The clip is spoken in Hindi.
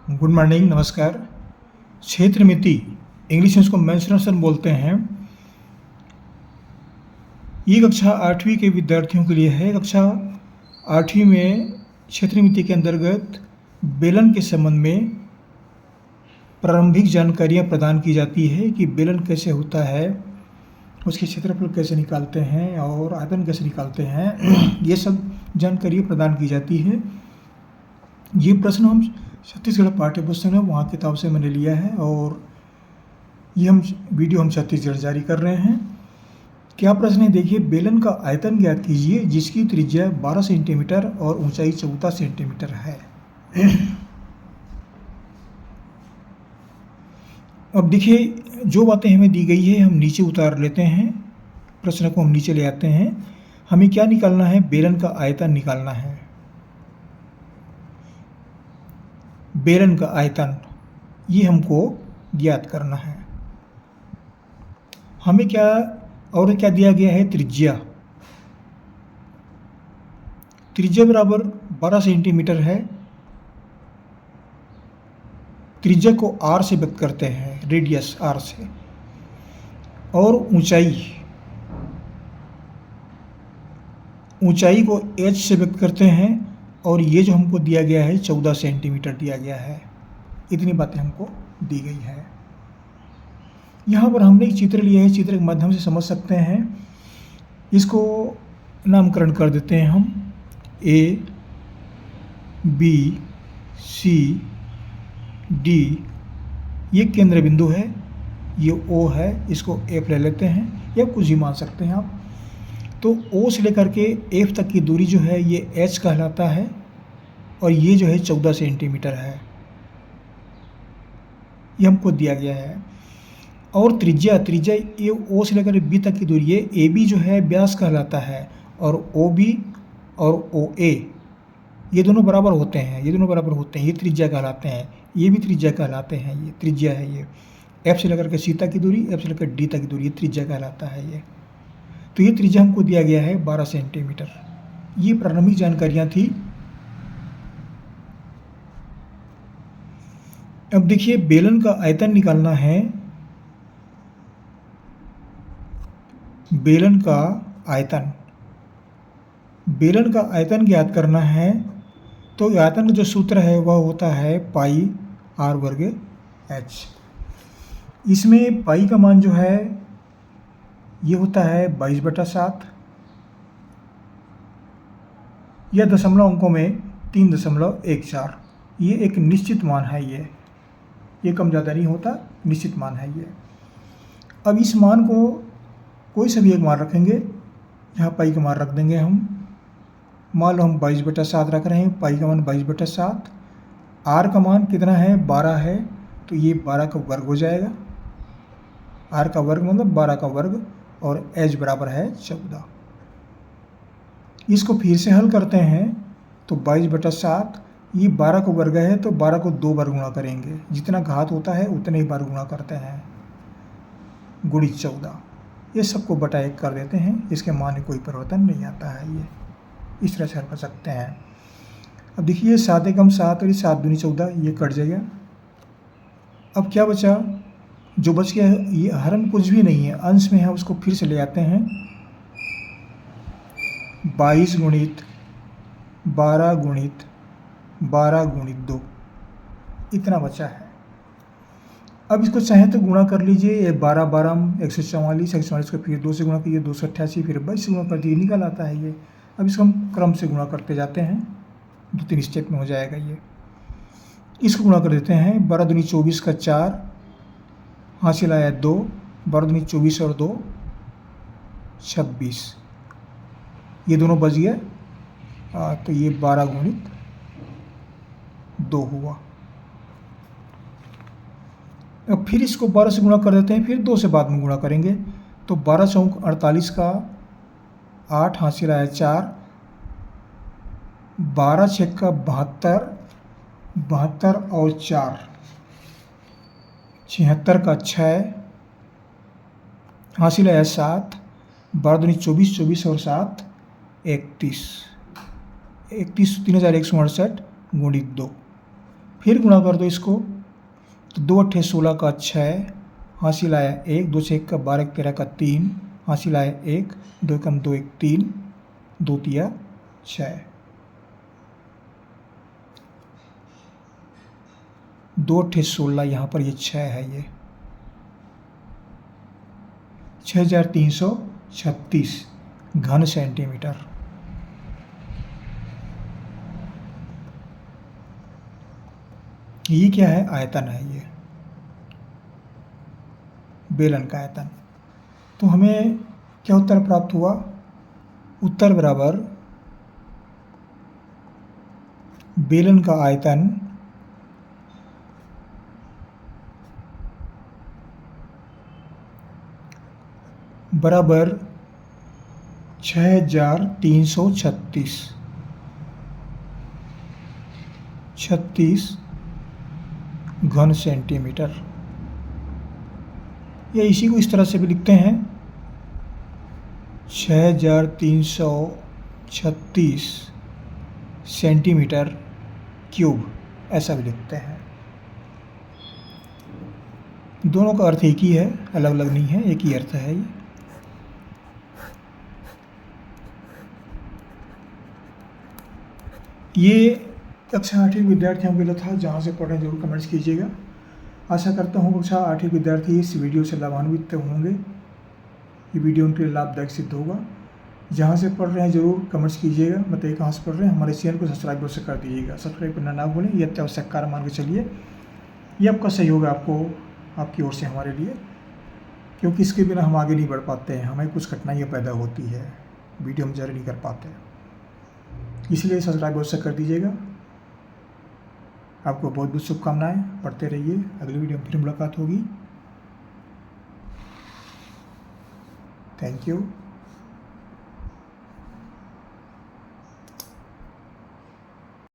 गुड मॉर्निंग, नमस्कार। क्षेत्र मिति इंग्लिश में इसको मेंसुरेशन बोलते हैं। ये कक्षा 8वीं के विद्यार्थियों के लिए है। कक्षा 8वीं में क्षेत्र मिति के अंतर्गत बेलन के संबंध में प्रारंभिक जानकारियाँ प्रदान की जाती है कि बेलन कैसे होता है, उसके क्षेत्रफल कैसे निकालते हैं और आयतन कैसे निकालते हैं, ये सब जानकारी प्रदान की जाती है। ये प्रश्न हम छत्तीसगढ़ पाठ्य पुस्तक है, वहाँ किताब से मैंने लिया है और ये वीडियो हम छत्तीसगढ़ जारी कर रहे हैं। क्या प्रश्न है, देखिए। बेलन का आयतन ज्ञात कीजिए जिसकी त्रिज्या 12 सेंटीमीटर और ऊंचाई 14 सेंटीमीटर है। अब देखिए, जो बातें हमें दी गई है हम नीचे उतार लेते हैं। प्रश्न को हम नीचे ले आते हैं। हमें क्या निकालना है? बेलन का आयतन निकालना है। बेलन का आयतन ये हमको ज्ञात करना है। हमें क्या दिया गया है? त्रिज्या। त्रिज्या बराबर 12 सेंटीमीटर है। त्रिज्या को r से व्यक्त करते हैं, रेडियस r से। और ऊंचाई को h से व्यक्त करते हैं और ये जो हमको दिया गया है 14 सेंटीमीटर दिया गया है। इतनी बातें हमको दी गई है। यहाँ पर हमने एक चित्र लिया है, चित्र के माध्यम से समझ सकते हैं। इसको नामकरण कर देते हैं हम। A, B, C, D ये केंद्र बिंदु है, ये O है, इसको F ले लेते हैं या कुछ ही मान सकते हैं आप। तो O से लेकर के F तक की दूरी जो है ये H कहलाता है और ये जो है 14 सेंटीमीटर है। ये हमको दिया गया है। और त्रिज्या ये O से लेकर B तक की दूरी, ये AB जो है व्यास कहलाता है और OB और OA ये दोनों बराबर होते हैं, ये त्रिज्या कहलाते हैं, ये भी त्रिज्या कहलाते हैं। ये त्रिज्या है। ये F से लेकर के C तक की दूरी, F से लेकर D तक की दूरी, ये त्रिज्या कहलाता है। ये तो ये त्रिज्या हमको दिया गया है 12 सेंटीमीटर। ये प्रारंभिक जानकारियाँ थी। अब देखिए, बेलन का आयतन निकालना है। बेलन का आयतन ज्ञात करना है। तो आयतन का जो सूत्र है वह होता है पाई r वर्ग h। इसमें पाई का मान जो है ये होता है 22/7 या दशमलव अंकों में 3.14। ये एक निश्चित मान है। ये कम ज़्यादा नहीं होता, निश्चित मान है ये। अब इस मान को कोई सा भी एक मान रखेंगे, यहाँ पाई का मान रख देंगे हम। मान लो हम 22/7 रख रहे हैं, पाई का मान 22/7। r का मान कितना है? 12 है, तो ये 12 का वर्ग हो जाएगा। r का वर्ग मतलब 12 का वर्ग और h बराबर है 14। इसको फिर से हल करते हैं तो 22/7, ये 12 का वर्ग है तो 12 को 2 बार गुणा करेंगे। जितना घात होता है उतने ही बार गुणा करते हैं, गुणित 14। ये सबको बटा 1 कर देते हैं। इसके मान में कोई परिवर्तन नहीं आता है। ये इस तरह से हल कर सकते हैं। अब देखिए, 7 एकम 7 और 7 दूनी 14, ये कट जाएगा। अब क्या बचा? जो बच गया है ये हरण कुछ भी नहीं है, अंश में है, उसको फिर से ले आते हैं। 22 गुणित 12 गुणित 12 गुणित 2 इतना बचा है। अब इसको चाहे तो गुणा कर लीजिए। ये 12 12 144, 144 को फिर 2 से गुणा कीजिए, 288, फिर 22 से गुणा कर दिए, निकल आता है ये। अब इसको हम क्रम से गुणा करते जाते हैं, 2-3 स्टेप में हो जाएगा ये। इसको गुणा कर देते हैं। 12 दूनी 24 का 4, हासिल आया 2, 12 दूनी 24 और 2 26, ये दोनों बच गए। तो ये 12 गुणित 2 हुआ। अब फिर इसको 12 से गुणा कर देते हैं, फिर 2 से बाद में गुणा करेंगे। तो 12 चौक 48 का 8, हासिल आया 4, 12 छेक का 72, 72 और 4 76 का 6, हासिल आया 7, 12 दूनी 24, 24 और 7 31, 31 3168 गुणित 2, फिर गुणा कर दो इसको, तो 2 अट्ठे 16 का 6, हासिल आया 1, 2 से 1 का 12, 1 13 का 3, हासिल आया 1, 2 कम 2 1 3, 2 तिया 6, 2 अट्ठे 16, यहाँ पर ये 6 है, ये 6336 घन सेंटीमीटर। ये क्या है? आयतन है, ये बेलन का आयतन। तो हमें क्या उत्तर प्राप्त हुआ? उत्तर बराबर बेलन का आयतन बराबर 6336 घन सेंटीमीटर। या इसी को इस तरह से भी लिखते हैं, 6336 सेंटीमीटर क्यूब, ऐसा भी लिखते हैं। दोनों का अर्थ एक ही है, अलग अलग नहीं है, एक ही अर्थ है ये कक्षा 8वीं विद्यार्थियों के लिए था। जहाँ से पढ़ रहे हैं जरूर कमेंट्स कीजिएगा। आशा करता हूँ कक्षा 8वीं विद्यार्थी इस वीडियो से लाभान्वित होंगे। ये वीडियो उनके लिए लाभदायक सिद्ध होगा। जहाँ से पढ़ रहे हैं जरूर कमेंट्स कीजिएगा, बताइए कहाँ से पढ़ रहे हैं। हमारे चैनल को सब्सक्राइब अवश्य कर दीजिएगा, सब्सक्राइब करना ना भूलें, ये अत्यावश्यक कार्य मान के चलिए। ये आपका सहयोग है, आपको आपकी ओर से हमारे लिए, क्योंकि इसके बिना हम आगे नहीं बढ़ पाते हैं। हमें कुछ कठिनाइयाँ पैदा होती है, वीडियो हम जारी नहीं कर पाते, इसलिए सब्सक्राइब अवश्य कर दीजिएगा। आपको बहुत बहुत शुभकामनाएं, पढ़ते रहिए। अगली वीडियो में फिर मुलाकात होगी। Thank you.